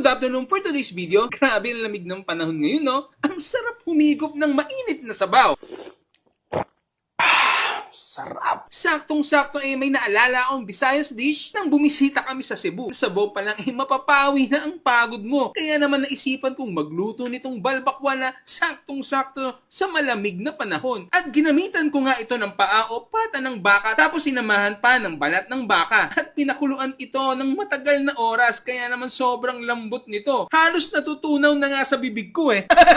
good afternoon for today's video. Grabe ang lamig ng panahon ngayon, no? Ang sarap humigop ng mainit na sabaw. Sarap. Saktong-sakto may naalala akong Visayas dish nang bumisita kami sa Cebu. Sabaw pa lang mapapawi na ang pagod mo. Kaya naman naisipan kong magluto nitong balbakwa na saktong-sakto sa malamig na panahon. At ginamitan ko nga ito ng paa o pata ng baka tapos sinamahan pa ng balat ng baka. At pinakuluan ito ng matagal na oras kaya naman sobrang lambot nito. Halos natutunaw na nga sa bibig ko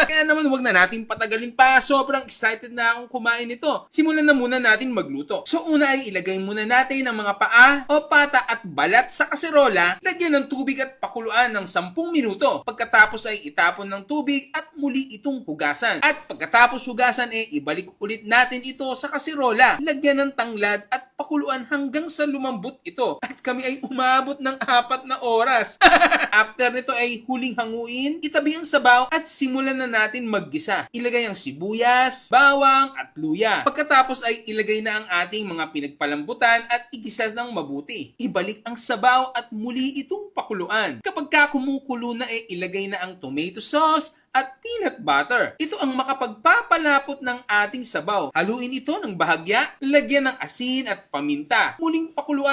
Kaya naman wag na natin patagalin pa. Sobrang excited na akong kumain nito. Simulan na muna natin magluto. So una ay ilagay muna natin ang mga paa o pata at balat sa kaserola, lagyan ng tubig at pakuluan ng 10 minuto. Pagkatapos ay itapon ng tubig at muli itong hugasan. At pagkatapos hugasan ibalik ulit natin ito sa kaserola, lagyan ng tanglad at pakuluan hanggang sa lumambot ito. At kami ay umabot ng 4 na oras. After nito ay huling hanguin, itabi ang sabaw at simulan na natin maggisa. Ilagay ang sibuyas, bawang at luya. Pagkatapos ay ilagay na ang ating mga pinagpalambutan at igisa ng mabuti. Ibalik ang sabaw at muli itong pakuluan. Kapag kumukulo na ilagay na ang tomato sauce at peanut butter. Ito ang makapagpapalapot ng ating sabaw. Haluin ito ng bahagya, lagyan ng asin at paminta. Muling pakuluan